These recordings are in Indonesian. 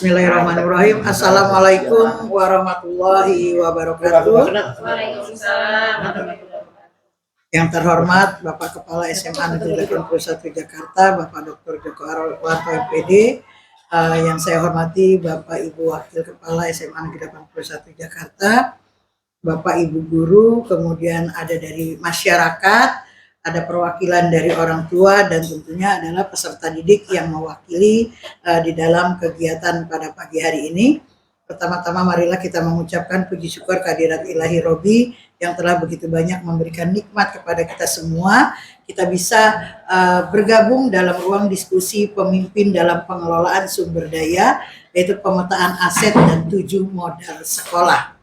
Bismillahirrahmanirrahim. Assalamualaikum warahmatullahi wabarakatuh. Yang terhormat Bapak Kepala SMA Negeri 81 Jakarta, Bapak Dr. Joko Arwanto MPD, yang saya hormati Bapak Ibu Wakil Kepala SMA Negeri 81 Jakarta, Bapak Ibu guru, kemudian ada dari masyarakat, ada perwakilan dari orang tua, dan tentunya adalah peserta didik yang mewakili di dalam kegiatan pada pagi hari ini. Pertama-tama marilah kita mengucapkan puji syukur kehadirat Ilahi Robi yang telah begitu banyak memberikan nikmat kepada kita semua. Kita bisa bergabung dalam ruang diskusi pemimpin dalam pengelolaan sumber daya, yaitu pemetaan aset dan 7 modal sekolah.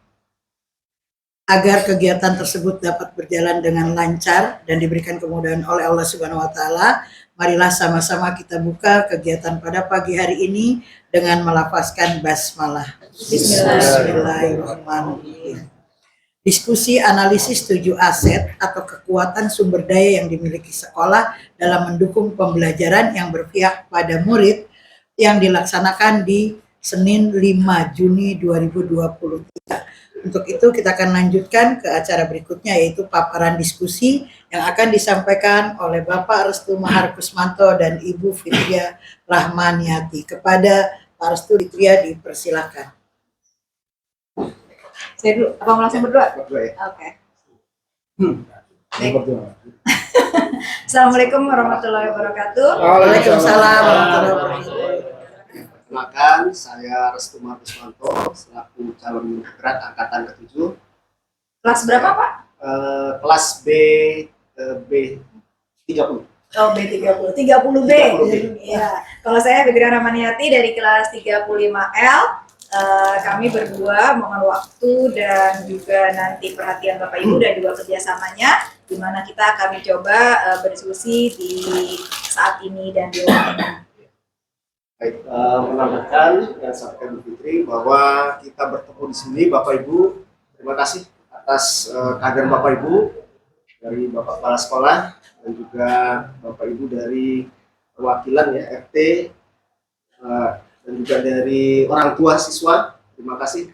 Agar kegiatan tersebut dapat berjalan dengan lancar dan diberikan kemudahan oleh Allah Subhanahu wa Ta'ala, marilah sama-sama kita buka kegiatan pada pagi hari ini dengan melafazkan basmalah. Bismillahirrahmanirrahim. Diskusi analisis 7 aset atau kekuatan sumber daya yang dimiliki sekolah dalam mendukung pembelajaran yang berpihak pada murid yang dilaksanakan di Senin 5 Juni 2023. Untuk itu kita akan lanjutkan ke acara berikutnya, yaitu paparan diskusi yang akan disampaikan oleh Bapak Restu Mahar Kusmanto dan Ibu Fitria Rahmaniati. Kepada Pak Restu Fitria dipersilakan. Saya dulu, apa mau langsung berdoa? Oke. Assalamualaikum warahmatullahi wabarakatuh. Waalaikumsalam warahmatullahi wabarakatuh. Perkenalkan, saya Restu Mahar Kusmanto selaku calon berat angkatan ke-7. Kelas berapa, Pak? Kelas B30. Oh, B30. 30B. Ya. Kalau saya Fitria Rahmaniati dari kelas 35L. Kami berdua mohon waktu dan juga nanti perhatian Bapak Ibu dan juga kerjasamanya, di mana kita akan mencoba berdiskusi di saat ini dan di ruang ini. Baik, menambahkan yang sampaikan Bu Fitri bahwa kita bertemu di sini, Bapak Ibu. Terima kasih atas kehadiran Bapak Ibu dari Bapak Kepala Sekolah dan juga Bapak Ibu dari perwakilan ya RT dan juga dari orang tua siswa. Terima kasih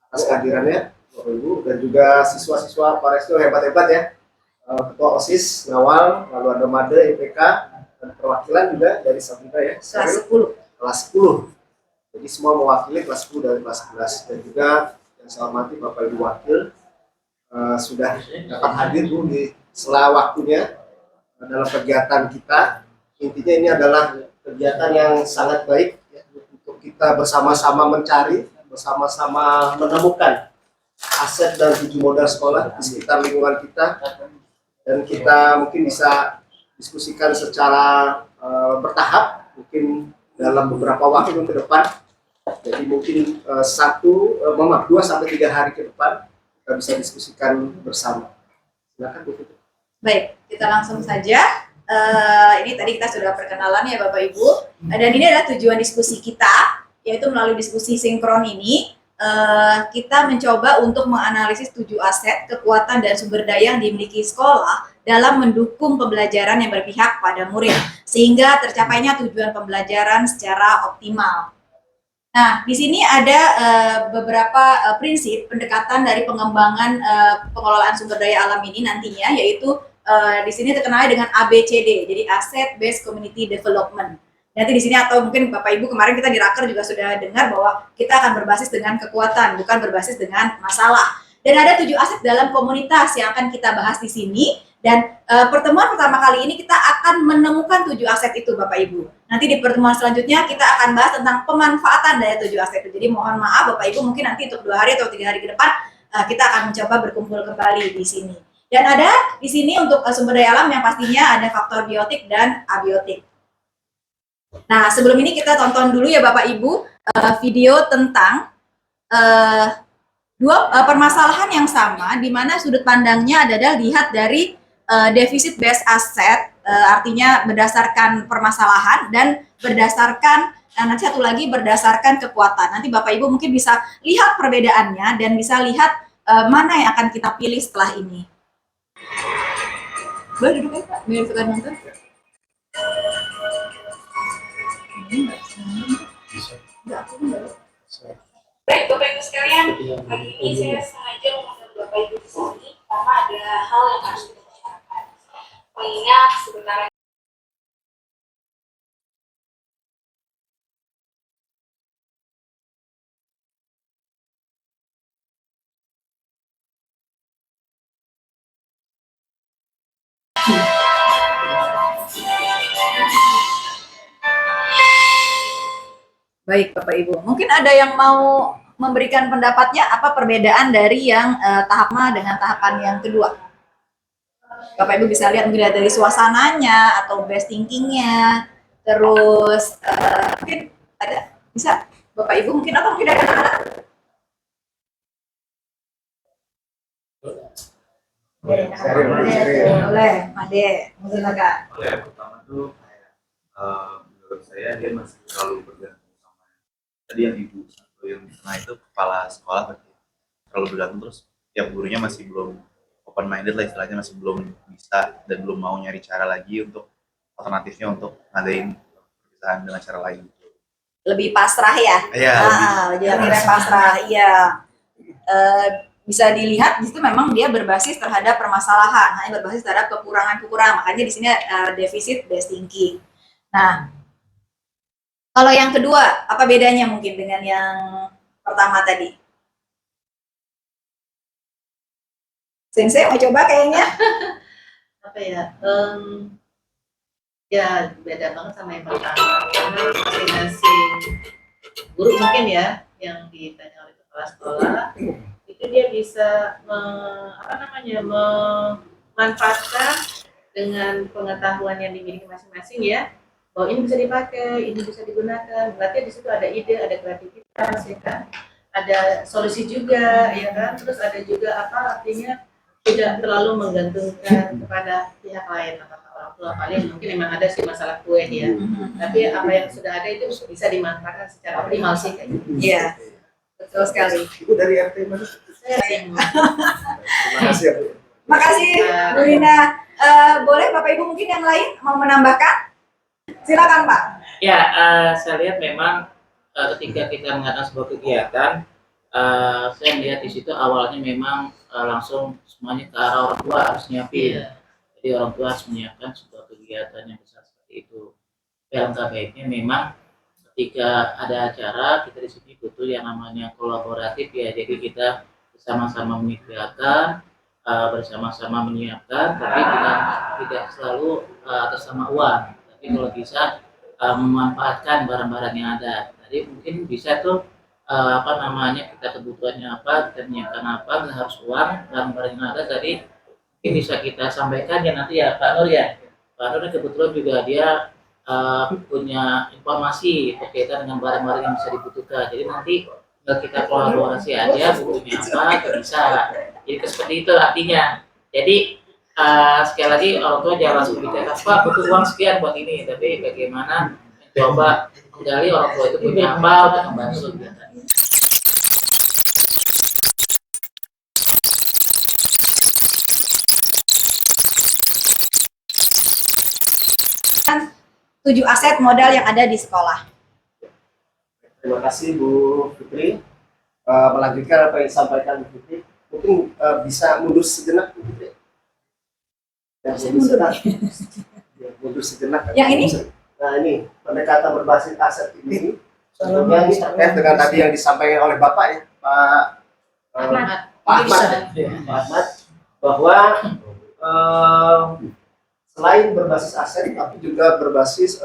atas kehadirannya Bapak Ibu, dan juga siswa-siswa Pak Restu hebat-hebat ya. Ketua OSIS, Ngawal, lalu ada Made, IPK, dan perwakilan juga dari Sabita ya. Kelas 10. Jadi semua mewakili kelas 10 dari kelas 11. Dan juga yang saya hormati Bapak Ibu Wakil sudah dapat hadir Bu di sela waktunya dalam kegiatan kita. Intinya ini adalah kegiatan yang sangat baik ya, untuk kita bersama-sama mencari, bersama-sama menemukan aset dan 7 modal sekolah di sekitar lingkungan kita, dan kita mungkin bisa diskusikan secara bertahap, mungkin dalam beberapa waktu ke depan. Jadi mungkin 2 sampai 3 hari ke depan kita bisa diskusikan bersama. Silakan Bu Fitri. Baik, kita langsung saja. Ini tadi kita sudah perkenalan ya Bapak Ibu, dan ini adalah tujuan diskusi kita, yaitu melalui diskusi sinkron ini kita mencoba untuk menganalisis 7 aset, kekuatan dan sumber daya yang dimiliki sekolah dalam mendukung pembelajaran yang berpihak pada murid, sehingga tercapainya tujuan pembelajaran secara optimal. Nah, di sini ada beberapa prinsip pendekatan dari pengembangan pengelolaan sumber daya alam ini nantinya, yaitu di sini terkenal dengan ABCD, jadi Asset Based Community Development. Nanti di sini, atau mungkin Bapak Ibu kemarin kita di Raker juga sudah dengar bahwa kita akan berbasis dengan kekuatan, bukan berbasis dengan masalah. Dan ada 7 aset dalam komunitas yang akan kita bahas di sini. Dan pertemuan pertama kali ini kita akan menemukan 7 aset itu Bapak Ibu. Nanti di pertemuan selanjutnya kita akan bahas tentang pemanfaatan dari 7 aset itu. Jadi mohon maaf Bapak Ibu, mungkin nanti untuk 2 hari atau 3 hari ke depan kita akan mencoba berkumpul kembali di sini. Dan ada di sini untuk sumber daya alam yang pastinya ada faktor biotik dan abiotik. Nah, sebelum ini kita tonton dulu ya Bapak Ibu video tentang 2 permasalahan yang sama, di mana sudut pandangnya adalah lihat dari deficit based asset, artinya berdasarkan permasalahan, dan berdasarkan nanti satu lagi berdasarkan kekuatan. Nanti Bapak Ibu mungkin bisa lihat perbedaannya dan bisa lihat mana yang akan kita pilih setelah ini. Boleh duduk ya Pak, biar suka nonton. Baik, Bapak Ibu sekalian, pagi ini saya sengaja mengundang Bapak Ibu di sini karena ada hal yang harus kita bicarakan. Mengingat sebentar Baik, Bapak Ibu. Mungkin ada yang mau memberikan pendapatnya apa perbedaan dari yang tahap pertama dengan tahapan yang kedua? Bapak Ibu bisa lihat mungkin dari suasananya atau best thinkingnya, terus mungkin ada bisa Bapak Ibu mungkin atau mungkin ada anak-anak? Boleh, Made, silakan. Yang pertama tuh kayak menurut saya dia masih terlalu bergantung sama tadi yang ibu satu yang di tengah itu kepala sekolah berarti terlalu bergantung, terus yang gurunya masih belum open minded lah istilahnya, masih belum bisa dan belum mau nyari cara lagi untuk alternatifnya untuk ngadain perpisahan dengan cara lain. Lebih pasrah ya? Iya. Lebih akhirnya pasrah. Iya. Bisa dilihat di situ memang dia berbasis terhadap permasalahan, hanya berbasis terhadap kekurangan-kekurangan. Makanya di sini defisit best thinking. Nah, kalau yang kedua, apa bedanya mungkin dengan yang pertama tadi? Sensei mau coba kayaknya? Apa ya? Ya beda banget sama yang pertama karena masing-masing guru mungkin ya yang ditanya oleh kepala sekolah itu dia bisa memanfaatkan dengan pengetahuan yang dimiliki masing-masing ya, bahwa ini bisa dipakai, ini bisa digunakan. Berarti di situ ada ide, ada kreativitas, ya kan? Ada solusi juga, ya kan? Terus ada juga artinya tidak terlalu menggantungkan kepada pihak lain atau orang tua. Paling mungkin memang ada sih masalah kue ya. Tapi apa yang sudah ada itu bisa dimanfaatkan secara optimal sih kayak gitu. Iya, betul sekali. Ibu dari RT mana? Terima kasih ya Bu. Makasih Bu Rina. Boleh Bapak Ibu mungkin yang lain mau menambahkan? Silakan Pak. Ya, saya lihat memang ketika kita mengadakan sebuah kegiatan, saya melihat di situ awalnya memang langsung semuanya ke arah orang tua harus nyiapin. Jadi orang tua harus menyiapkan sebuah kegiatan yang besar seperti itu. Alangkah baiknya memang ketika ada acara kita di sini butuh yang namanya kolaboratif ya. Jadi kita bersama-sama menyediakan, bersama-sama menyiapkan, tapi tidak selalu atas nama uang. Tapi kalau bisa memanfaatkan barang-barang yang ada. Jadi mungkin bisa tuh kita kebutuhannya apa, kita menyiapkan apa, nggak harus uang, barang-barang yang ada tadi mungkin bisa kita sampaikan ya nanti ya Pak Nur ya. Pak Nur kebetulan juga dia punya informasi berkaitan dengan barang-barang yang bisa dibutuhkan. Jadi nanti kita kolaborasi aja butuhnya apa bisa. Jadi seperti itu artinya. Jadi sekali lagi orang tua jangan langsung bicara Pak butuh uang sekian buat ini, tapi bagaimana coba gali orang tua itu punya apa untuk membantu kegiatan ini. Tujuh aset modal yang ada di sekolah. Terima kasih Bu Fitri. Melanjutkan apa yang disampaikan Bu Fitri, mungkin bisa mundur sejenak Bu Fitri. Mundur sejenak. Yang ini? Nah ini pendekatan berbasis aset ini yang terkait dengan tadi yang disampaikan oleh Bapak ya Pak Ahmad, bahwa selain berbasis aset tapi juga berbasis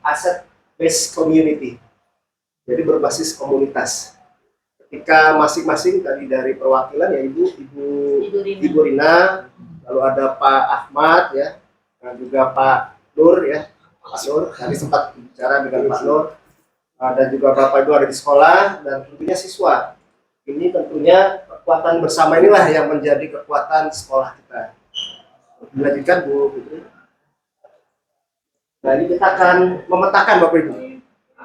aset based community. Jadi berbasis komunitas. Ketika masing-masing tadi dari perwakilan ya Ibu Rina, lalu ada Pak Ahmad ya, dan juga Pak Nur ya, Pak Nur tadi sempat bicara dengan Pak Nur, dan juga Bapak Ibu ada di sekolah dan tentunya siswa. Ini tentunya kekuatan bersama inilah yang menjadi kekuatan sekolah kita. Dilanjutkan Bu Fitri. Nah ini kita akan memetakan Bapak Ibu.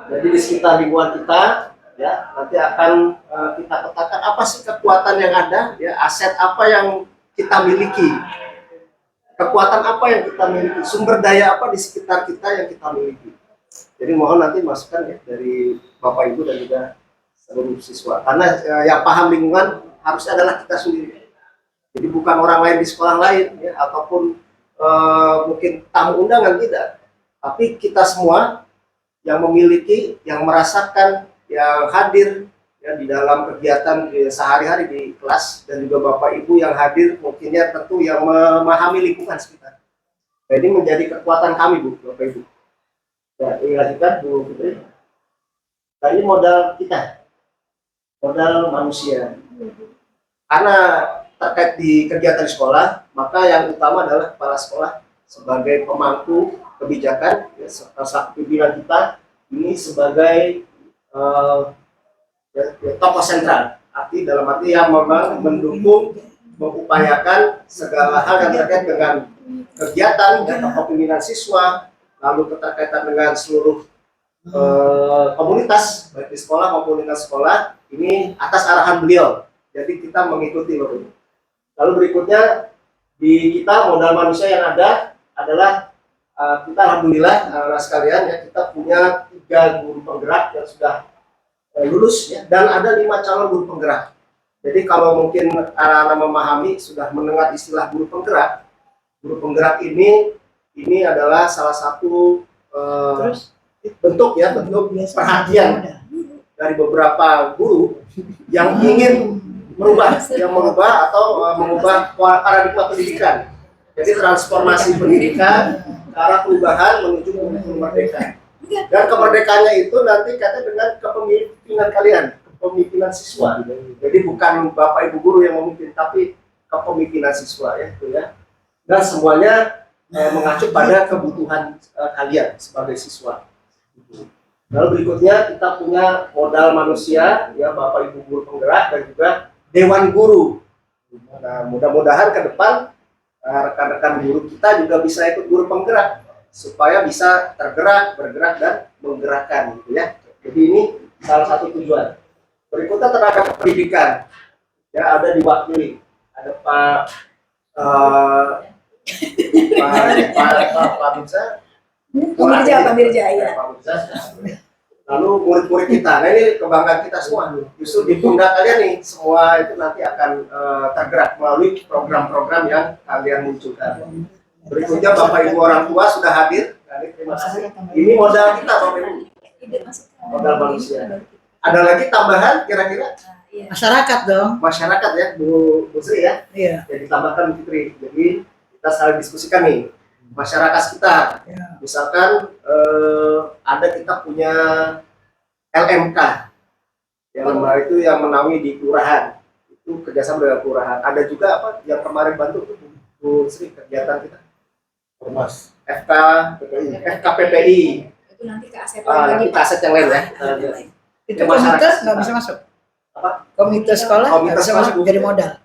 Jadi di sekitar lingkungan kita ya nanti akan kita petakan apa sih kekuatan yang ada ya, aset apa yang kita miliki, kekuatan apa yang kita miliki, sumber daya apa di sekitar kita yang kita miliki. Jadi mohon nanti masukan ya dari Bapak Ibu dan juga seluruh siswa. Karena yang paham lingkungan harusnya adalah kita sendiri. Jadi bukan orang lain di sekolah lain ya, ataupun mungkin tamu undangan, tidak. Tapi kita semua yang memiliki, yang merasakan, yang hadir ya di dalam kegiatan sehari-hari di kelas, dan juga Bapak Ibu yang hadir mungkinnya tentu yang memahami lingkungan sekitar. Jadi menjadi kekuatan kami, Bu, Bapak Ibu. Ya, ini lanjutkan Bu Fitri. Nah, ini modal kita, modal manusia. Karena terkait di kegiatan sekolah, maka yang utama adalah kepala sekolah sebagai pemangku kebijakan, ya, satu pimpinan kita ini sebagai tokoh sentral, dalam arti yang memang mendukung, mengupayakan segala hal yang terkait dengan kegiatan dan kepemimpinan siswa, lalu keterkaitan dengan seluruh komunitas, baik di sekolah maupun lintas sekolah, ini atas arahan beliau. Jadi kita mengikuti Bapak. Lalu berikutnya di kita modal manusia yang ada adalah kita alhamdulillah sekalian ya, kita punya 3 guru penggerak yang sudah lulus ya, dan ada 5 calon guru penggerak. Jadi kalau mungkin anak-anak memahami, sudah mendengar istilah guru penggerak. Guru penggerak ini adalah salah satu bentuk perhatian dari beberapa guru yang ingin mengubah atau mengubah paradigma pendidikan. Jadi transformasi pendidikan ke arah perubahan menuju kurikulum merdeka. Dan kemerdekaannya itu nanti kata dengan kepemimpinan kalian, kepemimpinan siswa. Jadi bukan Bapak Ibu guru yang memimpin, tapi kepemimpinan siswa ya, itu ya. Dan semuanya mengacu pada kebutuhan kalian sebagai siswa. Lalu berikutnya kita punya modal manusia ya, Bapak Ibu guru penggerak dan juga Dewan Guru. Nah, mudah-mudahan ke depan rekan-rekan guru kita juga bisa ikut guru penggerak supaya bisa tergerak, bergerak dan menggerakkan gitu ya. Jadi ini salah satu tujuan. Berikutnya tenaga pendidikan. Ya, ada diwakili. Ada Pak Mirza. Pak Mirza ya. Lalu murid-murid kita, nah ini kebanggaan kita semua. Justru di pundak kalian nih, semua itu nanti akan tergerak melalui program-program yang kalian munculkan. Berikutnya Bapak Ibu orang tua sudah hadir. Nah, terima kasih. Ini modal kita Bapak Ibu. Modal manusia. Ada lagi tambahan kira-kira? Masyarakat dong. Masyarakat ya, Bu Sri ya. Iya. Jadi tambahkan Fitri. Jadi kita saling diskusikan nih. Masyarakat kita, misalkan ada kita punya LMK, yang lembaga itu yang menaungi di kelurahan, itu kerjasama dengan kelurahan. Ada juga apa yang kemarin bantu tuh Bu Sri kegiatan kita, Ormas, FKPPI, Itu nanti ke aset nanti ke aset yang lain ya. Itu komite nggak bisa masuk. Apa? Komite sekolah nggak bisa masuk jadi modal.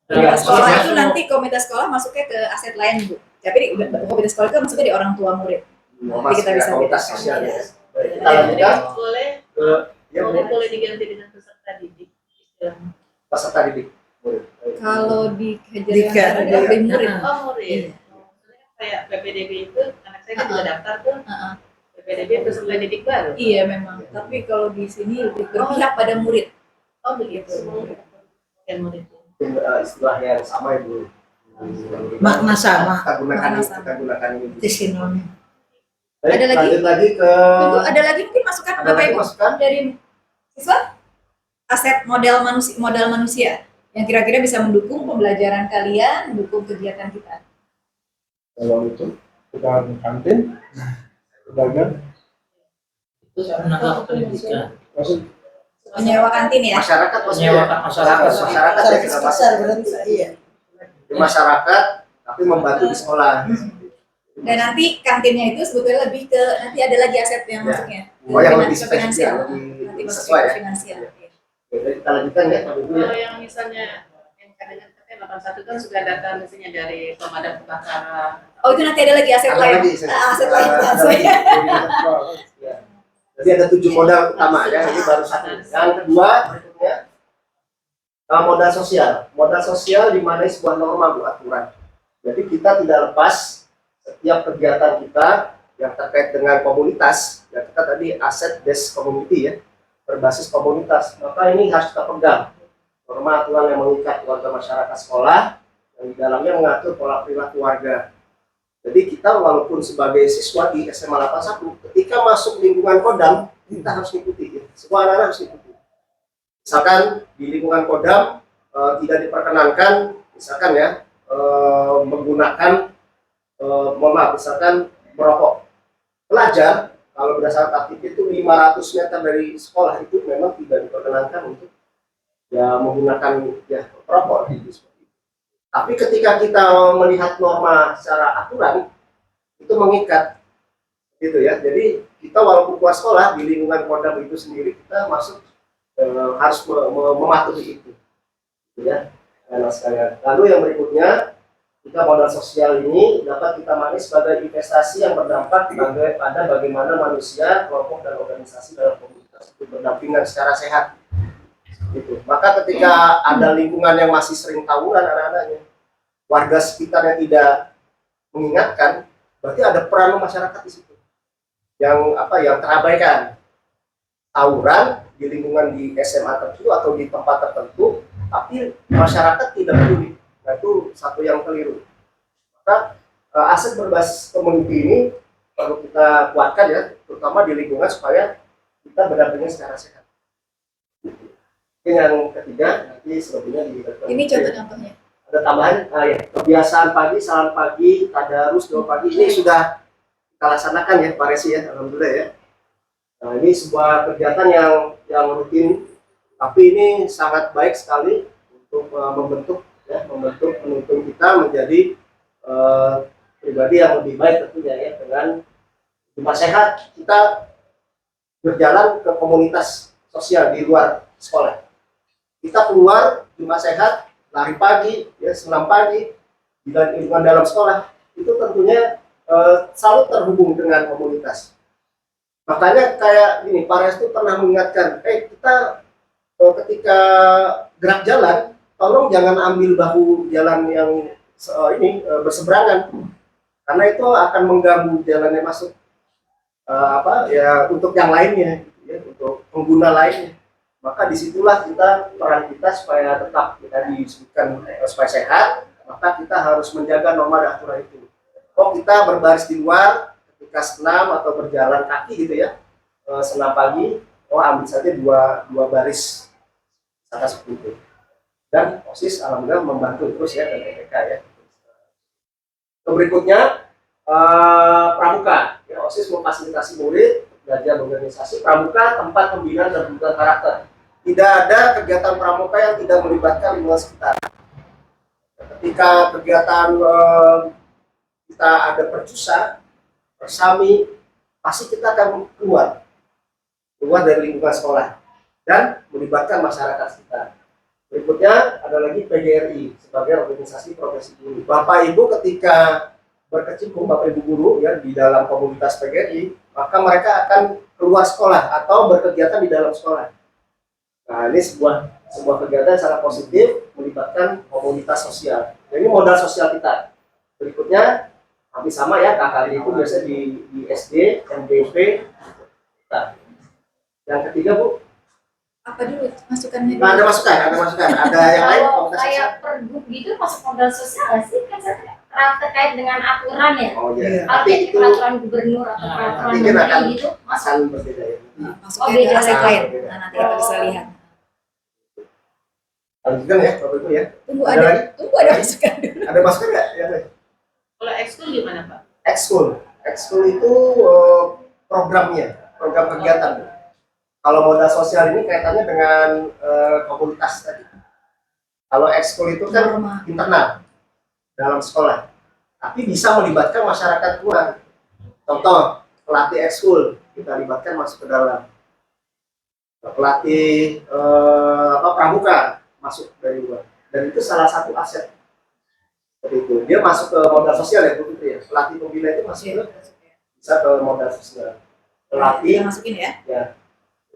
Komite sekolah itu nanti komite sekolah masuknya ke aset lain, Bu. Tapi komite sekolah itu maksudnya di orang tua murid. Nanti kita bisa komunitas bedakan. sosial ya. Baik, kita Jadi lanjutkan boleh ke boleh diganti dengan peserta didik istilahnya. peserta didik. Boleh. Kalau di Di kejadian lebih murid. Oh murid. Maksudnya kayak PPDB itu anak saya kan juga daftar tuh. PPDB peserta didik baru. Iya memang. Tapi kalau di sini lebih berpihak pada murid. Oh begitu. Bukan murid. Mungkin istilah yang sama Ibu. Makna sama. Kita gunakan ini. Itu sinonim. Baik, Ada lagi? lanjut lagi ke Tunggu, ada lagi mungkin masukan ada Bapak lagi Ibu masukan? dari siswa? Aset modal manusia yang kira-kira bisa mendukung pembelajaran kalian, mendukung kegiatan kita. Kalau itu tukang kantin, pedagang, Itu tenaga pendidikan. maksud Menyewa kantin ya? Masyarakat Menyewakan masyarakat. masyarakat ya kita Besar masuk. berarti. Iya. Di masyarakat tapi membantu di sekolah. Dan nanti kantinnya itu sebetulnya lebih ke nanti ada lagi aset yang Ya. masuknya. Oh, yang lebih Ke finansial. spesifik, lebih Nanti masuk sesuai ke ya. finansial. Jadi kita lanjutkan ya Pak Ibu ya. Kalau yang misalnya yang kadang-kadang katanya 81 kan sudah datang misalnya dari pemadam kebakaran. Oh itu nanti ada lagi aset Ada lain. lagi, Aset lain ada maksudnya. lagi. Ya. Jadi ada 7 modal utama ya, ini baru satu. Yang kedua berikutnya modal sosial. Modal sosial di mana sebuah norma Bu, aturan. Jadi kita tidak lepas setiap kegiatan kita yang terkait dengan komunitas, ya kita tadi aset based community ya, berbasis komunitas, maka ini harus kita pegang norma aturan yang mengikat warga masyarakat sekolah yang di dalamnya mengatur pola perilaku warga. Jadi kita walaupun sebagai siswa di SMA 81 ketika masuk lingkungan Kodam kita harus ikuti ya. Semua anak-anak harus ikuti. Misalkan di lingkungan Kodam tidak diperkenankan misalkan ya menggunakan misalkan merokok. Pelajar kalau berdasarkan aktif itu 500 meter dari sekolah itu memang tidak diperkenankan untuk ya menggunakan ya rokok gitu. Tapi ketika kita melihat norma secara aturan itu mengikat gitu ya. Jadi kita walaupun keluar sekolah di lingkungan Kodam itu sendiri kita masuk harus mematuhi itu gitu ya. Nah, sekalian. Lalu yang berikutnya jika modal sosial ini dapat kita maknai sebagai investasi yang berdampak pada bagaimana manusia, kelompok, dan organisasi dalam komunitas itu berdampingan secara sehat. Gitu. Maka ketika ada lingkungan yang masih sering tawuran anak-anaknya, warga sekitar yang tidak mengingatkan, berarti ada peran masyarakat di situ yang terabaikan. Tawuran di lingkungan di SMA tertentu atau di tempat tertentu, tapi masyarakat tidak peduli. Nah, itu satu yang keliru. Maka aset berbasis community ini perlu kita kuatkan ya, terutama di lingkungan supaya kita berdampingan secara sehat. Yang ketiga nanti sebetulnya di Ini contoh-contohnya. ada tambahan ya, kebiasaan pagi, salam pagi, tadarus doa pagi ini sudah kita laksanakan ya Pak Resi ya, alhamdulillah ya. Nah, ini sebuah kegiatan yang rutin, tapi ini sangat baik sekali untuk membentuk penuntun kita menjadi pribadi yang lebih baik tentunya ya, dengan rumah sehat kita berjalan ke komunitas sosial di luar sekolah. Kita keluar rumah sehat, lari pagi, ya senam pagi di lingkungan dalam sekolah itu tentunya selalu terhubung dengan komunitas. Makanya kayak gini, Pak Restu pernah mengingatkan, kita ketika gerak jalan tolong jangan ambil bahu jalan yang berseberangan karena itu akan mengganggu jalannya masuk untuk yang lainnya ya, untuk pengguna lainnya. Maka disitulah peran kita supaya tetap kita disebutkan supaya sehat, maka kita harus menjaga norma dan aturan itu. Kita berbaris di luar ketika senam atau berjalan kaki gitu ya, senam pagi, ambil saja dua baris seperti itu. Dan OSIS alhamdulillah membantu terus ya dan TPK ya. Berikutnya pramuka, ya, OSIS memfasilitasi murid belajar berorganisasi. Pramuka tempat pembinaan dan pembentukan karakter. Tidak ada kegiatan pramuka yang tidak melibatkan lingkungan sekitar. Ketika kegiatan kita ada percusa, persami, pasti kita akan keluar dari lingkungan sekolah dan melibatkan masyarakat sekitar. Berikutnya ada lagi PGRI sebagai organisasi profesi guru. Bapak Ibu ketika berkecimpung Bapak Ibu guru ya di dalam komunitas PGRI, maka mereka akan keluar sekolah atau berkegiatan di dalam sekolah. Nah, ini sebuah kegiatan yang sangat positif melibatkan komunitas sosial. Jadi modal sosial kita. Berikutnya hampir sama ya, KKD itu biasa di SD, MDP. Nah, yang ketiga Bu, Apa dulu masukannya? ada masukan. Ada yang lain? Kalau kayak pergub gitu masuk modal sosial nggak sih? Kan terkait dengan aturan ya. Oh iya. Kalau Tapi kayak itu peraturan gubernur atau peraturan nanti kita akan menteri gitu, masuk. akan berbeda ya. Masuknya beda. ke aset lain. Beda. Nah, nanti kita bisa lihat. Lanjutkan ya, Bapak Ibu ya. Tunggu Ada ada lagi? masukan dulu. Ada masukan nggak? Ya, Kalau ekskul gimana Pak? Ekskul itu program kegiatan. Kalau modal sosial ini kaitannya dengan komunitas tadi. Kalau ekskul itu kan Norma. internal dalam sekolah, tapi bisa melibatkan masyarakat luar. Contoh pelatih ekskul kita libatkan masuk ke dalam. Pelatih pramuka masuk dari luar, dan itu salah satu aset. Seperti itu. Dia masuk ke modal sosial ya Bu Fitri ya. Pelatih pembina itu masuk ke bisa ke modal sosial. Pelatih Kita masukin ya.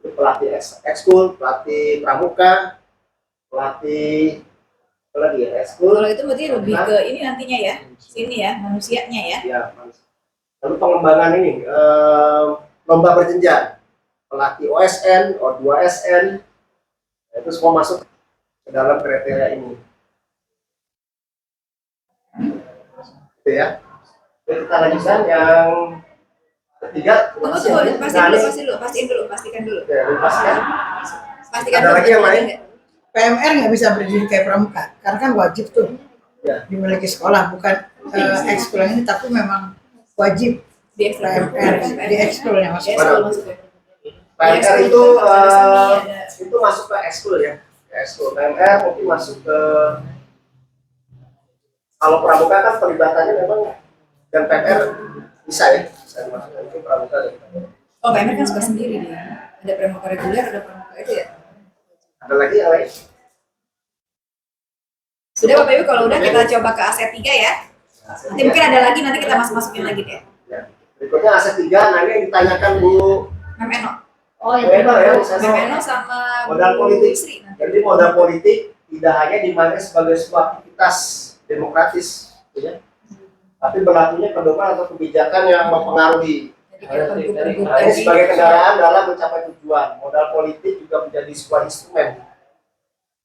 itu pelatih ekskul, pelatih pramuka, pelatih apa lagi ya ekskul. Kalau itu berarti lebih ke ini nantinya ya, sini ya, manusianya ya. Ya, Lalu pengembangan ini lomba berjenjang, pelatih OSN, O2SN, itu semua masuk ke dalam kriteria ini. Gitu ya. Jadi kita lanjutkan yang ketiga. Tunggu, pastiin dulu, pastikan dulu. Ya, pastikan. Pastikan Ada dulu. lagi yang lain? PMR nggak bisa berdiri kayak pramuka, karena kan wajib tuh Ya. dimiliki sekolah, bukan ekskul ini, tapi memang wajib Di ekstra. PMR di ekskulnya masuk. PMR itu masuk ke ekskul ya. Ke ekskul. PMR mungkin masuk ke, kalau pramuka kan perlibatannya memang, dan PMR bisa ya, bisa dimasukkan ke pramuka ya. Oh, PMR kan suka sendiri dia. Ada pramuka reguler, ada pramuka itu ya. Ada lagi yang lain? Sudah Bapak Ibu, kalau udah kita coba ke aset 3 ya. Nanti mungkin ada lagi, nanti kita masukin lagi deh. Ya. Berikutnya aset 3, nah ini yang ditanyakan Bu Memeno. Oh Memeno ya, misalnya Memeno sama modal Bu politik. Sri. Jadi modal politik tidak hanya dimaknai sebagai sebuah aktivitas demokratis, gitu ya, tapi berlakunya pedoman atau kebijakan yang mempengaruhi. Jadi kayak pergub-pergub Nah, ini tadi. sebagai kendaraan dalam mencapai tujuan. Modal politik juga menjadi sebuah instrumen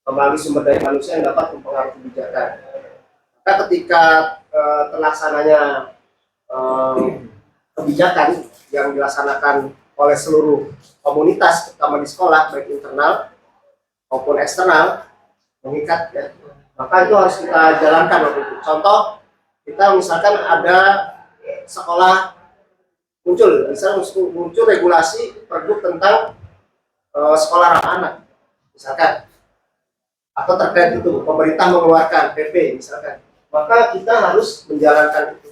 melalui sumber daya manusia yang dapat mempengaruhi kebijakan. Maka ketika terlaksananya kebijakan yang dilaksanakan oleh seluruh komunitas, terutama di sekolah, baik internal maupun eksternal, mengikat ya, maka itu harus kita jalankan waktu itu. Contoh, kita misalkan ada sekolah misalnya muncul regulasi pergub tentang sekolah ramah anak, misalkan, atau terkait itu pemerintah mengeluarkan PP misalkan, maka kita harus menjalankan itu.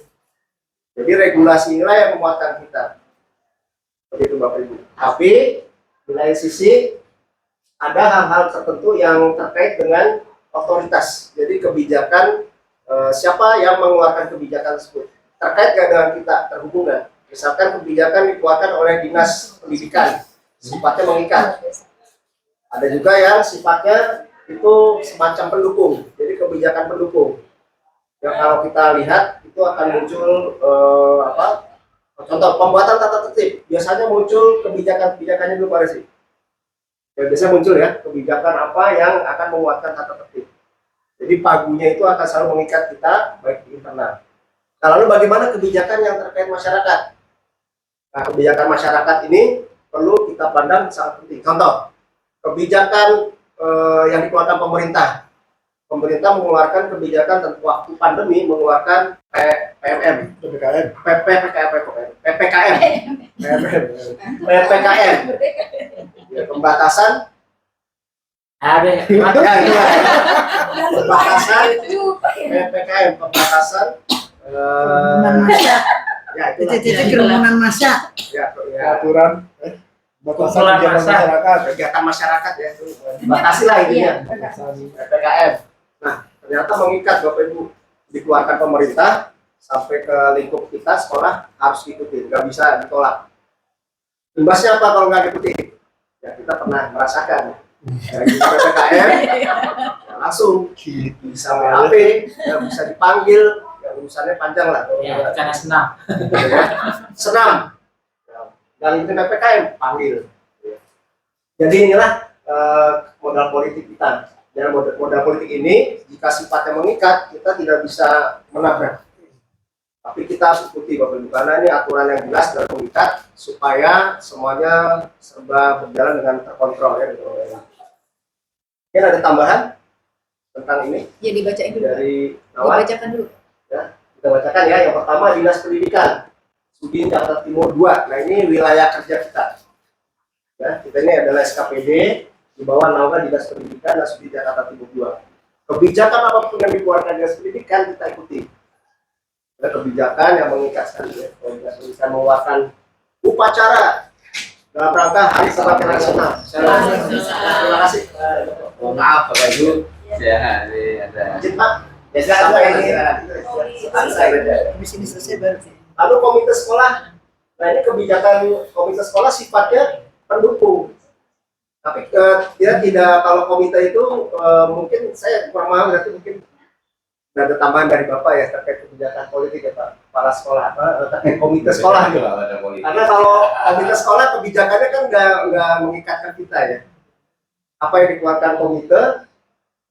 Jadi regulasi inilah yang menguatkan kita. Seperti itu Bapak Ibu. Tapi di lain sisi ada hal-hal tertentu yang terkait dengan otoritas. Jadi kebijakan, siapa yang mengeluarkan kebijakan tersebut terkait nggak dengan kita, terhubungan. Misalkan kebijakan dikeluarkan oleh Dinas Pendidikan, sifatnya mengikat. Ada juga yang sifatnya itu semacam pendukung, jadi kebijakan pendukung. Yang kalau kita lihat itu akan muncul contoh pembuatan tata tertib, biasanya muncul kebijakan-kebijakannya dulu Pak Resi. Ya, biasanya muncul ya kebijakan apa yang akan menguatkan tata tertib. Jadi pagunya itu akan selalu mengikat kita baik di internal. Nah, lalu bagaimana kebijakan yang terkait masyarakat? Nah, kebijakan masyarakat ini perlu kita pandang sangat penting. Contoh, kebijakan yang dikeluarkan pemerintah. Pemerintah mengeluarkan kebijakan tentang waktu pandemi, mengeluarkan PMM, PPKM, ya, pembatasan pembatasan PPKM, pembatasan Kerumunan massa, ya itulah. titik-titik kerumunan massa. Ya, aturan batasan Kumpulan kegiatan massa. masyarakat. kegiatan masyarakat ya itu dibatasi lah intinya. PPKM. Nah, ternyata mengikat Bapak Ibu, dikeluarkan pemerintah sampai ke lingkup kita sekolah harus diikuti, nggak bisa ditolak. Imbasnya apa kalau nggak diikuti? Ya kita pernah merasakan. Dari PPKM ya, langsung bisa BAP, ya, bisa dipanggil, ya urusannya panjang lah. Ya, karena senang. Senam. Dan itu PPKM panggil. Jadi inilah modal politik kita. Dan modal politik ini jika sifatnya mengikat, kita tidak bisa menabrak. Tapi kita harus ikuti Bapak Ibu, karena ini aturan yang jelas dan mengikat supaya semuanya serba berjalan dengan terkontrol ya. Mungkin ada tambahan tentang ini Ya dibacain dulu. dari Nawat. Dibacakan dulu. Ya, kita bacakan ya. Yang pertama Dinas Pendidikan Sudin Jakarta Timur 2. Nah ini wilayah kerja kita. Ya, kita ini adalah SKPD di bawah naungan Dinas Pendidikan dan Sudin Jakarta Timur 2. Kebijakan apapun yang dikeluarkan Dinas Pendidikan kita ikuti. Ada kebijakan yang mengikat sekali ya. Dinas Pendidikan mengeluarkan upacara dalam rangka Hari Kebangkitan Nasional. Terima kasih. Mohon maaf Bapak Ibu. Ya, ada. Izin Pak. Ya silakan. Di sini selesai baru. Lalu komite sekolah, nah ini kebijakan komite sekolah sifatnya pendukung. Tapi dia tidak, kalau komite itu mungkin saya kurang paham, berarti mungkin ada tambahan dari Bapak ya terkait kebijakan politik ya Pak Kepala Sekolah, terkait komite sekolah gitu. Karena kalau komite sekolah kebijakannya kan nggak mengikatkan kita ya. Apa yang dikeluarkan komite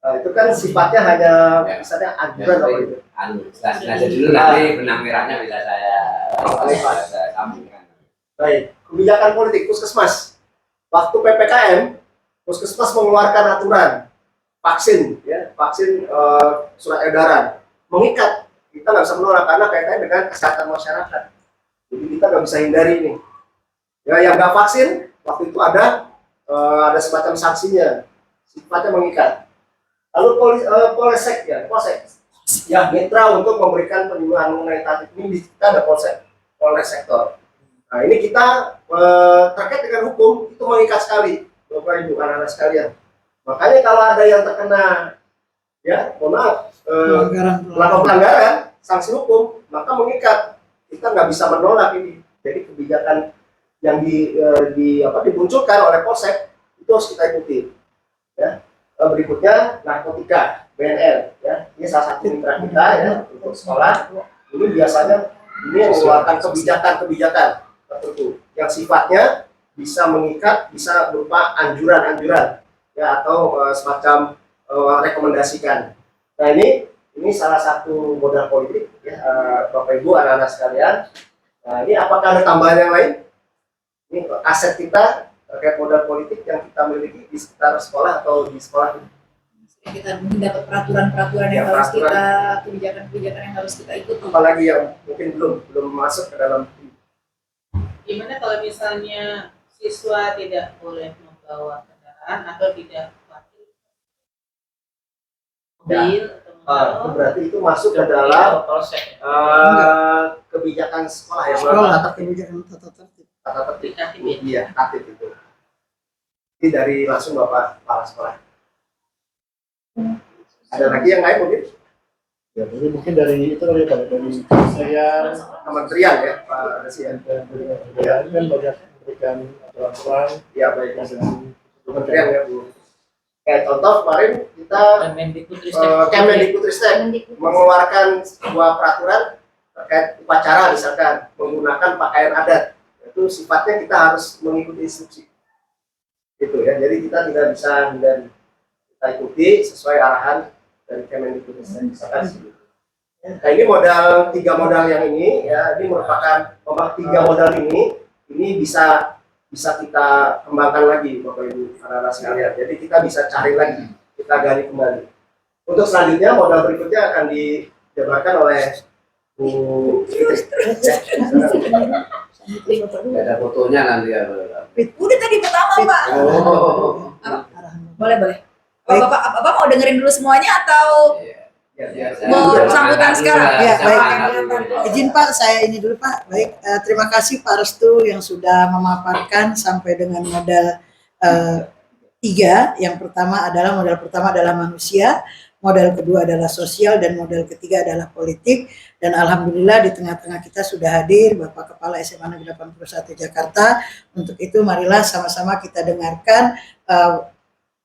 itu kan sifatnya hanya misalnya anjuran apa itu. Jelaskan aja dulu nanti benang merahnya bisa saya sambungkan. Baik, kebijakan politik puskesmas. Waktu PPKM, puskesmas mengeluarkan aturan vaksin, ya, vaksin surat edaran mengikat. Kita nggak bisa menolak karena kaitannya dengan kesehatan masyarakat. Jadi kita nggak bisa hindari ini. Ya, yang nggak vaksin waktu itu ada semacam sanksinya, sifatnya mengikat. Lalu polsek ya, polsek yang mitra untuk memberikan penyuluhan mengenai tatip ini kita ada polsek sektor. Nah ini kita terkait dengan hukum itu mengikat sekali, Bapak Ibu anak-anak sekalian. Makanya kalau ada yang terkena ya, mohon maaf, melakukan pelanggaran, sanksi hukum, maka mengikat. Kita nggak bisa menolak ini. Jadi kebijakan yang dimunculkan oleh polsek itu harus kita ikuti. Ya. Berikutnya narkotika, BNN, ya, ini salah satu mitra kita ya untuk sekolah. Ini biasanya ini mengeluarkan kebijakan tertentu yang sifatnya bisa mengikat, bisa berupa anjuran-anjuran, ya atau semacam rekomendasikan. Nah ini salah satu modal politik, ya, Bapak Ibu anak-anak sekalian. Nah ini apakah ada tambahan yang lain? Ini aset kita terkait modal politik yang kita miliki di sekitar sekolah atau di sekolah ini. Kita mungkin dapat peraturan-peraturan yang harus kita, kebijakan-kebijakan yang harus kita ikuti. Apalagi yang mungkin belum masuk ke dalam. Gimana kalau misalnya siswa tidak boleh membawa kendaraan atau tidak pakai mobil atau berarti itu masuk ke dalam kebijakan sekolah ya, kebijakan tata tertib. Tata tertib. Iya, tatip itu. Ini dari langsung Bapak Kepala Sekolah. Ada lagi yang lain mungkin? Ya, jadi mungkin dari itu kali ya Pak, dari saya Kementerian ya, Pak Resian. ya kan banyak memberikan aturan-aturan Ya baik, dengan Kementerian ya Bu. Kayak contoh kemarin kita Kemendikbudristek mengeluarkan sebuah peraturan terkait upacara misalkan menggunakan pakaian adat. Itu sifatnya kita harus mengikuti instruksi. Gitu ya. Jadi kita tidak bisa hindari. Kita ikuti sesuai arahan dari Kemendikbudristek. Misalkan seperti itu. Nah ini tiga modal yang ini ya, ini merupakan tiga modal ini bisa kita kembangkan lagi Bapak Ibu anak-anak sekalian. Jadi kita bisa cari lagi, kita gali kembali. Untuk selanjutnya modal berikutnya akan dijabarkan oleh Bu Ada fotonya nanti ya. Udah tadi pertama Pak. Boleh. Bapak mau dengerin dulu semuanya atau mau sambutan sekarang? Ya, baik. Izin Pak, saya ini dulu Pak. Baik, terima kasih Pak Restu yang sudah memaparkan sampai dengan modal 3. Yang pertama adalah manusia, modal kedua adalah sosial, dan modal ketiga adalah politik. Dan alhamdulillah di tengah-tengah kita sudah hadir Bapak Kepala SMA Negeri 81 Jakarta. Untuk itu marilah sama-sama kita dengarkan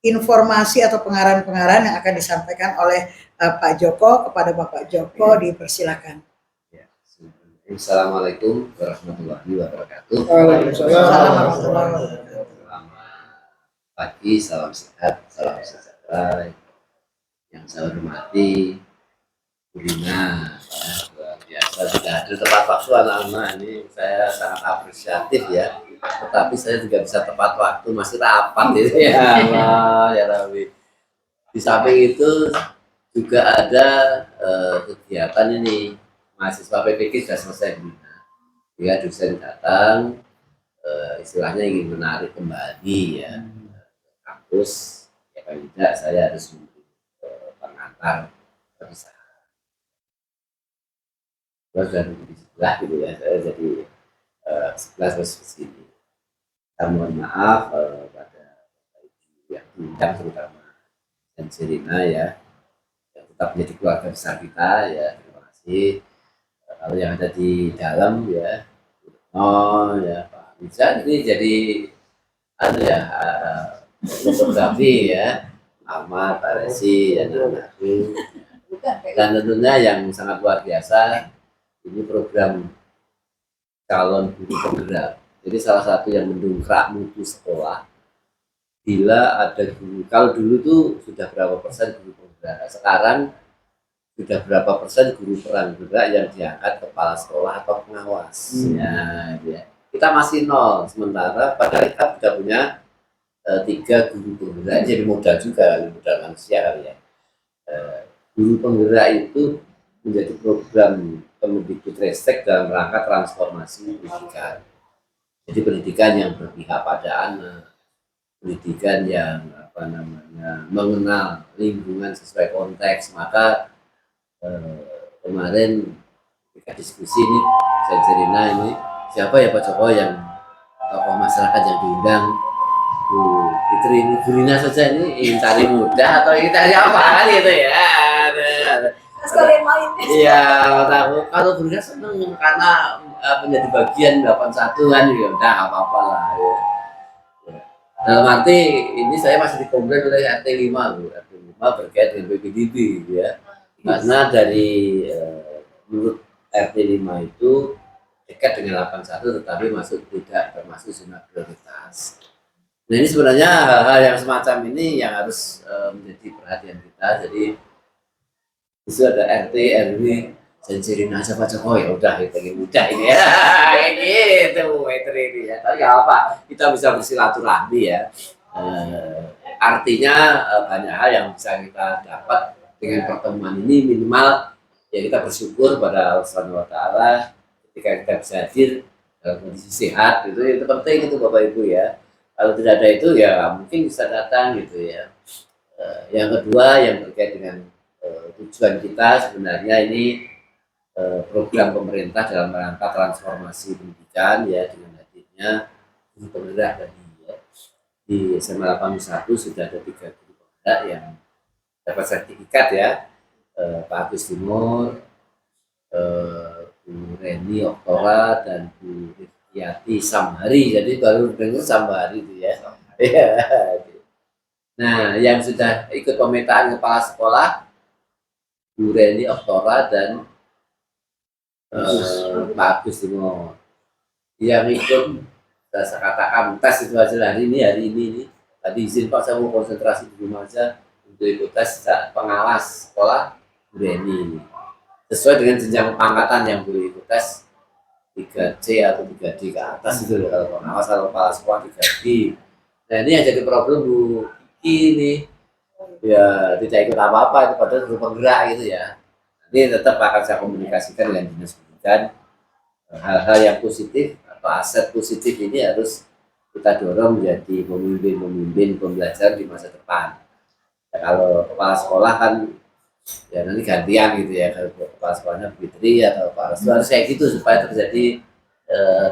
informasi atau pengarahan-pengarahan yang akan disampaikan oleh Pak Joko kepada Bapak Joko. Dipersilakan. Assalamualaikum warahmatullahi wabarakatuh. Waalaikumsalam. Selamat pagi, salam sehat, salam sejahtera. Yang saya hormati Bu Rina, luar biasa sudah hadir tepat waktu anak-anak, ini saya sangat apresiatif ya. Tetapi saya juga bisa tepat waktu, masih rapat ini ya Allah ya Rabbi. Di samping itu juga ada kegiatan ini, mahasiswa PPK sudah selesai ya, dosen datang istilahnya ingin menarik kembali ya kampus, ya paling tidak saya harus pengantar perpisahan. Saya sudah di sebelah gitu ya, saya jadi sebelah terus ke sini. Saya mohon maaf pada yang diundang terutama dan Serina ya, yang tetap menjadi keluarga besar kita ya, terima kasih. Kalau yang ada di dalam ya, ya Pak Bisa ini jadi fotografi ya, Ahmad, Pak Resi, dan anakku. bukan kayak Dan tentunya yang sangat luar biasa, ini program calon guru penggerak. Jadi salah satu yang mendongkrak mutu sekolah, bila ada guru, kalau dulu tuh sudah berapa persen guru penggerak, sekarang sudah berapa persen guru penggerak yang diangkat kepala sekolah atau pengawas. Ya. Kita masih nol, sementara padahal kita sudah punya 3 guru penggerak, jadi modal juga, modal manusia kali ya. Guru penggerak itu menjadi program Kemendikbudristek dalam rangka transformasi pendidikan. Jadi pendidikan yang berpihak pada anak, pendidikan yang mengenal lingkungan sesuai konteks. Maka kemarin ketika diskusi ini, saya cerita ini siapa ya Pak Joko yang tokoh masyarakat yang diundang, Bu Fitri ini, Bu Rina saja ini ingin cari muda atau ingin cari apa kan gitu ya. sekalian main. Iya, kalau Bu Rina seneng karena menjadi bagian 81 kan, ya udah apa-apa lah ya. Dalam arti ini saya masih dikomplain oleh RT 5 Bu. RT 5 terkait dengan PPDB ya. Karena dari menurut RT 5 itu dekat dengan 81 tetapi tidak termasuk zona prioritas. Nah ini sebenarnya hal-hal yang semacam ini yang harus menjadi perhatian kita. Jadi itu ada RT, RW, sensirin aja Pak Joko, ya udah kita mudah ini ya, kayak gitu ini ya. Tapi nggak apa, kita bisa bersilaturahmi ya. Artinya banyak hal yang bisa kita dapat dengan pertemuan ini, minimal ya kita bersyukur pada Allah Subhanahu Wa Taala ketika kita bisa hadir dalam kondisi sehat, itu penting itu Bapak Ibu ya. Kalau tidak ada itu ya mungkin bisa datang gitu ya. Yang kedua yang terkait dengan tujuan kita sebenarnya ini program pemerintah dalam rangka transformasi pendidikan ya, dengan hadirnya guru penggerak tadi ya. Di SMA 81 sudah ada 3 guru penggerak yang dapat sertifikat ya, Pak Agus Timur, Bu Reni Oktora, dan Bu Rifyati Samhari. Jadi baru dengar Samhari itu ya. Nah, yang sudah ikut pemetaan kepala sekolah Bu Reni Oktora dan Pak Agus Timur. Yang ikut saya katakan tes itu hasil hari ini. Tadi izin Pak, saya mau konsentrasi di rumah aja untuk ikut tes pengawas sekolah Bu Reni ini. Sesuai dengan jenjang pangkatan yang boleh ikut tes 3C atau 3D ke atas itu kalau pengawas, kalau kepala sekolah 3D. Nah ini yang jadi problem Bu Kiki ini, ya tidak ikut apa-apa itu padahal guru penggerak gitu ya. Ini tetap akan saya komunikasikan dengan dinas pendidikan, hal-hal yang positif atau aset positif ini harus kita dorong menjadi pemimpin pembelajar di masa depan. Ya, kalau kepala sekolah kan ya nanti gantian gitu ya, kalau kepala sekolahnya Fitri atau Pak Restu harus kayak gitu supaya terjadi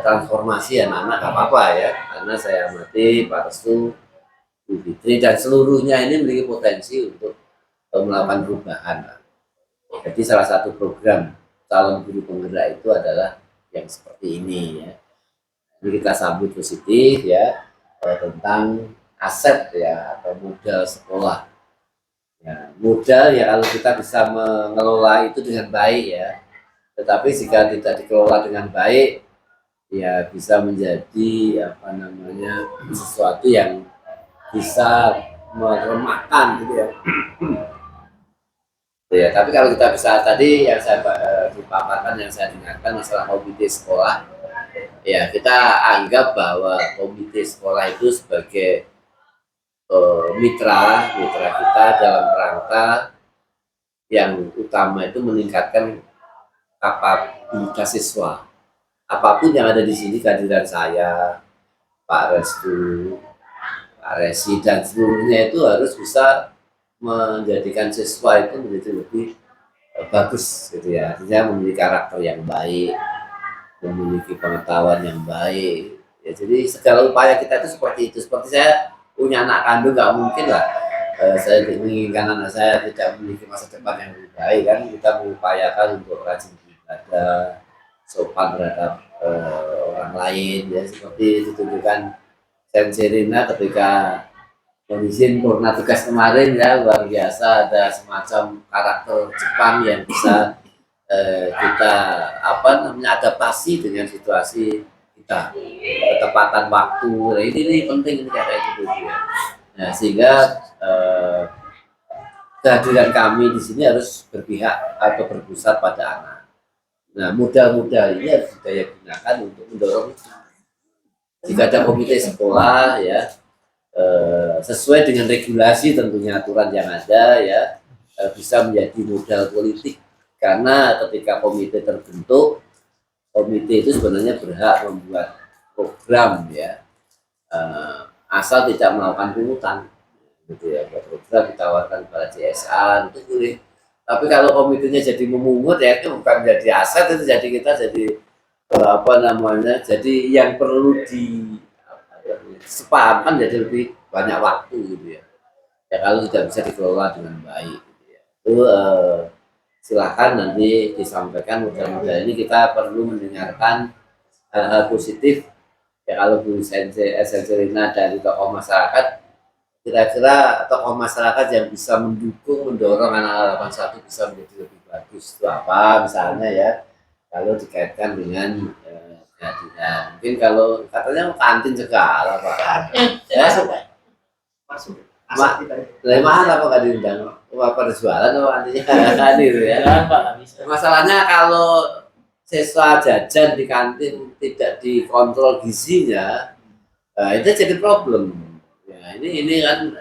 transformasi anak-anak apa-apa ya. Karena saya amati Pak Restu, Bu Fitri dan seluruhnya ini memiliki potensi untuk melakukan perubahan. Jadi salah satu program calon guru penggerak itu adalah yang seperti ini ya. Ini kita sambut positif ya, tentang aset ya atau modal sekolah. Ya, modal ya kalau kita bisa mengelola itu dengan baik ya. Tetapi jika tidak dikelola dengan baik ya bisa menjadi sesuatu yang bisa meremahkan gitu ya. Ya, tapi kalau kita bisa tadi yang saya dipaparkan, yang saya dengarkan masalah komite sekolah, ya kita anggap bahwa komite sekolah itu sebagai mitra kita dalam rangka yang utama itu meningkatkan kapabilitas siswa. Apapun yang ada di sini, kehadiran saya, Pak Restu, Pak Resi dan seluruhnya itu harus bisa menjadikan siswa itu menjadi lebih bagus gitu ya, artinya memiliki karakter yang baik, memiliki pengetahuan yang baik ya. Jadi segala upaya kita itu seperti itu. Seperti saya punya anak kandung, nggak mungkin lah saya menginginkan anak saya tidak memiliki masa depan yang lebih baik kan. Kita mengupayakan untuk rajin beribadah, sopan terhadap orang lain ya, seperti ditunjukkan Senserina ketika izin purna tugas kemarin ya, luar biasa, ada semacam karakter Jepang yang bisa kita adaptasi dengan situasi kita, ketepatan waktu. Nah, ini penting ini kayak gitu ya. Nah, sehingga kehadiran kami di sini harus berpihak atau berpusat pada anak. Nah, modal-modal ini harus daya gunakan untuk mendorong. Jika ada komite sekolah ya, sesuai dengan regulasi tentunya aturan yang ada ya, bisa menjadi modal politik, karena ketika komite terbentuk, komite itu sebenarnya berhak membuat program ya, asal tidak melakukan pungutan gitu ya. Program ditawarkan kepada CSA itu boleh, tapi kalau komitenya jadi memungut ya itu bukan jadi aset, itu jadi kita jadi jadi yang perlu sepahamkan jadi lebih banyak waktu gitu ya. Ya kalau tidak bisa dikelola dengan baik gitu ya. Itu silakan nanti disampaikan, mudah-mudahan ini kita perlu mendengarkan hal-hal positif ya. Kalau Bu Senserina dari tokoh masyarakat, kira-kira tokoh masyarakat yang bisa mendukung, mendorong anak 81 bisa menjadi lebih bagus itu apa misalnya ya, kalau dikaitkan dengan kehadiran. Mungkin kalau katanya kantin segala Pak. Ya, Masuk. mahal apa nggak diundang? Apa ada jualan apa nantinya gitu ya. Masalahnya kalau siswa jajan di kantin tidak dikontrol gizinya, itu jadi problem. Ya, ini kan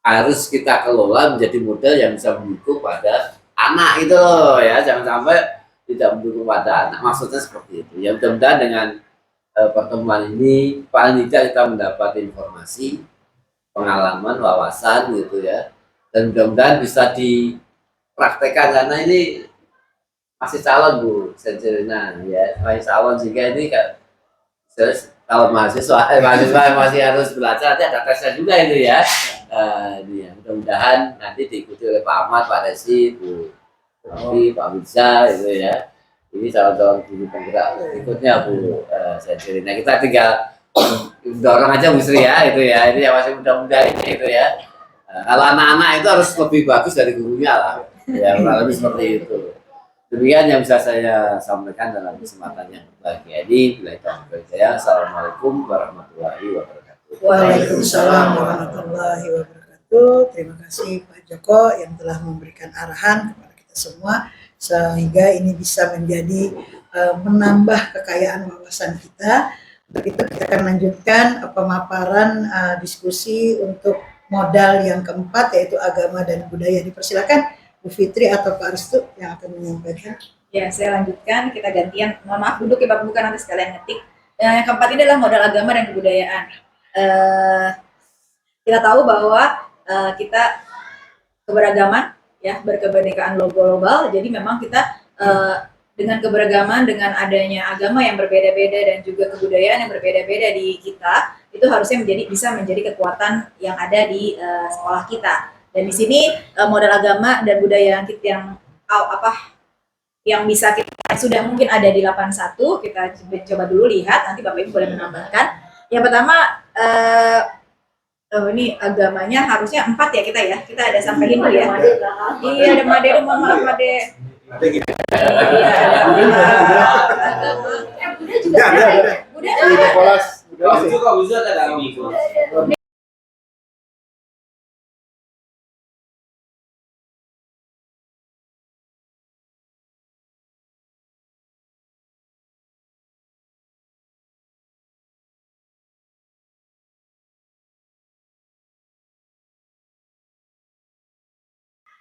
harus kita kelola menjadi model yang bisa mendukung pada anak itu loh ya, jangan sampai tidak mendukung pada anak, maksudnya seperti itu ya. Mudah-mudahan dengan pertemuan ini paling tidak kita mendapat informasi, pengalaman, wawasan gitu ya, dan mudah-mudahan bisa dipraktekkan, karena ini masih calon Bu Senserina ya, masih calon, sehingga ini kalau mahasiswa masih harus belajar, nanti ada tesnya juga itu ya. Ini ya, mudah-mudahan nanti diikuti oleh Pak Ahmad, Pak Resi, Bu Pak Mirza itu ya. Ini calon-calon guru penggerak berikutnya Bu Senserina. Kita tinggal dorong aja Bu Sri ya, itu ya. Ini yang masih muda-muda ini itu ya. Kalau anak-anak itu harus lebih bagus dari gurunya lah. Ya, kurang lebih seperti itu. Demikian yang bisa saya sampaikan dalam kesempatan yang berbahagia ini. Saya, Assalamualaikum warahmatullahi wabarakatuh. Waalaikumsalam warahmatullahi wabarakatuh. Terima kasih Pak Joko yang telah memberikan arahan kepada kita semua, sehingga ini bisa menjadi menambah kekayaan wawasan kita. Begitu kita akan lanjutkan pemaparan diskusi untuk modal yang keempat, yaitu agama dan budaya. Dipersilakan Bu Fitri atau Pak Restu yang akan menyampaikan. Ya, saya lanjutkan. Kita gantian. Mohon maaf, duduk ya Bapak, bukan nanti sekalian ngetik. Yang keempat ini adalah modal agama dan kebudayaan. Kita tahu bahwa kita keberagaman, ya, berkebinekaan global. Jadi memang kita dengan keberagaman, dengan adanya agama yang berbeda-beda dan juga kebudayaan yang berbeda-beda di kita, itu harusnya bisa menjadi kekuatan yang ada di sekolah kita. Dan di sini modal agama dan budaya yang bisa kita sudah mungkin ada di 81, kita coba dulu lihat, nanti Bapak Ibu boleh menambahkan. Yang pertama, ini agamanya harusnya 4 ya kita ya. Kita ada sampai Hindu ya. Iya, ada Made, mohon maaf Made.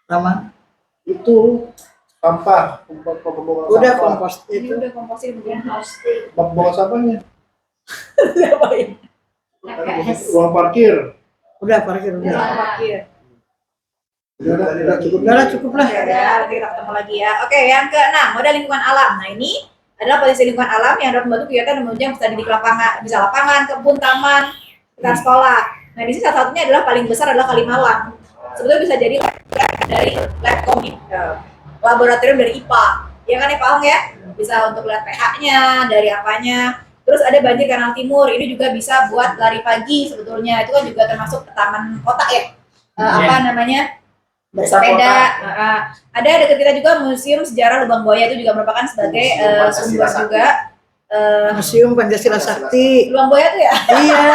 Lama. Itu sampah, pembuangan Udah sampah. kompos Ini itu. udah komposisi bukan Pembuangan sampahnya, KKS. ruang parkir. Udah parkir udah. parkir. Udah cukup. Udah lah, cukup lah. Ya, nanti kita ketemu lagi ya. Oke, yang keenam, modal lingkungan alam. Nah, ini adalah potensi lingkungan alam yang dapat membantu kegiatan dan menunjang bisa didik lapangan, bisa lapangan, kebun, taman, sekitar sekolah. Nah, di sini salah satunya adalah paling besar adalah Kalimalang. Sebetulnya bisa jadi dari lab komik, laboratorium dari IPA. Ya kan ya Pak Ong ya? Bisa untuk lihat pH-nya, dari apanya. Terus ada banjir kanal timur, ini juga bisa buat lari pagi sebetulnya. Itu kan juga termasuk taman kota ya. Apa namanya? Bersepeda. Ada dekat kita juga Museum Sejarah Lubang Buaya, itu juga merupakan sebagai sumber juga. Museum Pancasila Sakti. Lubang Buaya tuh ya? Iya.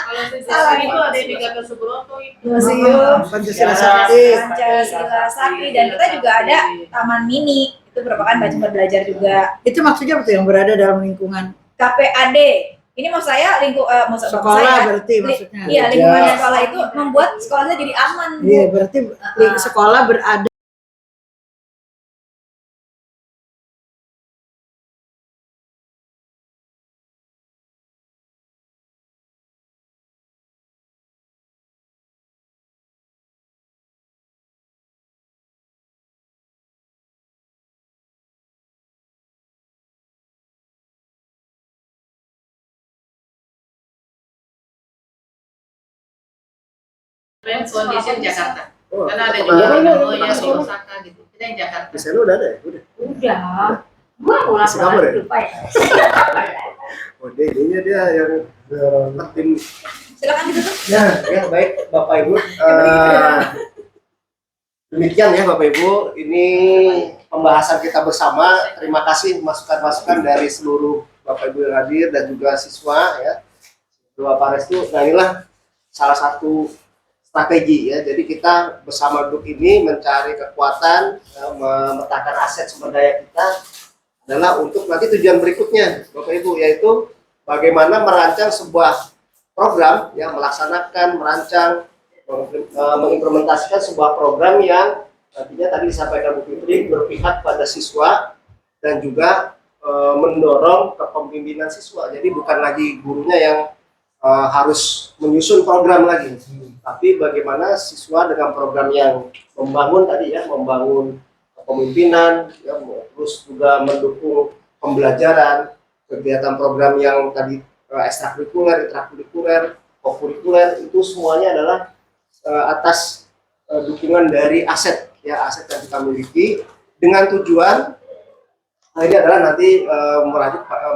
Kalau sejarah itu ada yang di Gatot Subroto itu. Museum Pancasila Sakti. Pancasila Sakti, dan kita juga ada Taman Mini, itu merupakan tempat belajar juga. Itu maksudnya apa tuh yang berada dalam lingkungan KPAD. Ini mau saya sekolah berarti maksudnya. Iya, lingkungan sekolah itu membuat sekolahnya jadi aman. Iya, berarti sekolah berada Kondisi Jakarta. Oh, Karena ada kemana? juga Kemana? Nagoya, di Osaka gitu. Kita yang Jakarta. Di sana udah ada ya? Udah. Udah. Gua ulang Singapura ya? lupa ya. Oh, dia yang tim. Silakan ditutup. Ya, baik Bapak Ibu. Demikian ya Bapak Ibu, ini pembahasan kita bersama. Terima kasih masukan-masukan dari seluruh Bapak Ibu yang hadir dan juga siswa ya. Bapak Restu, nah inilah salah satu strategi ya. Jadi kita bersama grup ini mencari kekuatan, memetakan aset sumber daya kita adalah untuk nanti tujuan berikutnya Bapak Ibu, yaitu bagaimana merancang sebuah program yang melaksanakan, merancang, mengimplementasikan sebuah program yang nantinya tadi disampaikan Bu Fitri berpihak pada siswa dan juga mendorong kepemimpinan siswa. Jadi bukan lagi gurunya yang harus menyusun program lagi, tapi bagaimana siswa dengan program yang membangun tadi ya, membangun kepemimpinan, ya, terus juga mendukung pembelajaran, kegiatan program yang tadi ekstrakurikuler, intrakurikuler, kokurikuler, itu semuanya adalah atas dukungan dari aset ya, aset yang kita miliki dengan tujuan ini adalah nanti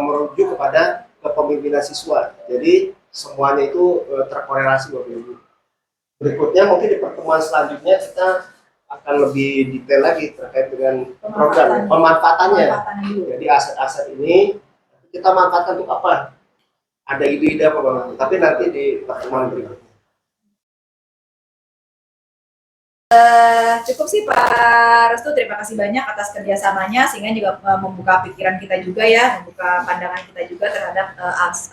merujuk kepada kepemimpinan siswa. Jadi semuanya itu terkorelasi Bapak Ibu. Berikutnya mungkin di pertemuan selanjutnya kita akan lebih detail lagi terkait dengan program pemanfaatannya. Jadi aset-aset ini kita manfaatkan untuk apa? Ada ide-ide apa Bang? Tapi nanti di pertemuan berikutnya. Cukup sih Pak Restu, terima kasih banyak atas kerjasamanya sehingga juga membuka pikiran kita juga ya, membuka pandangan kita juga terhadap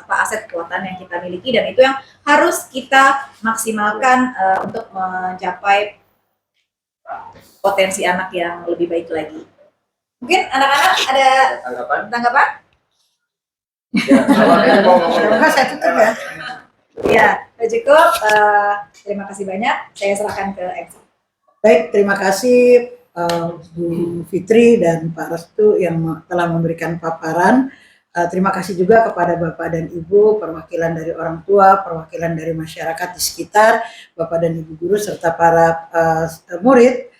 aset kekuatan yang kita miliki, dan itu yang harus kita maksimalkan untuk mencapai potensi anak yang lebih baik lagi. Mungkin anak-anak ada tanggapan? Kalau saya tutup ya. Ya, cukup. Terima kasih banyak. Saya serahkan ke Eksa. Baik, terima kasih Bu Fitri dan Pak Restu yang telah memberikan paparan. Terima kasih juga kepada Bapak dan Ibu, perwakilan dari orang tua, perwakilan dari masyarakat di sekitar, Bapak dan Ibu guru, serta para murid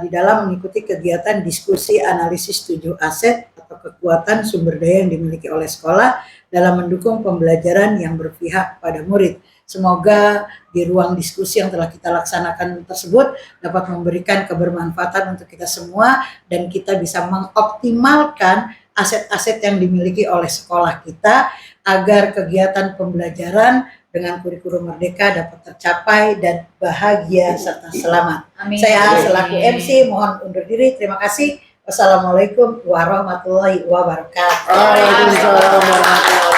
di dalam mengikuti kegiatan diskusi analisis 7 aset atau kekuatan sumber daya yang dimiliki oleh sekolah dalam mendukung pembelajaran yang berpihak pada murid. Semoga di ruang diskusi yang telah kita laksanakan tersebut dapat memberikan kebermanfaatan untuk kita semua dan kita bisa mengoptimalkan aset-aset yang dimiliki oleh sekolah kita agar kegiatan pembelajaran dengan kurikulum merdeka dapat tercapai dan bahagia serta selamat. Amin. Saya selaku MC mohon undur diri. Terima kasih. Wassalamualaikum warahmatullahi wabarakatuh. Waalaikumsalam warahmatullahi wabarakatuh.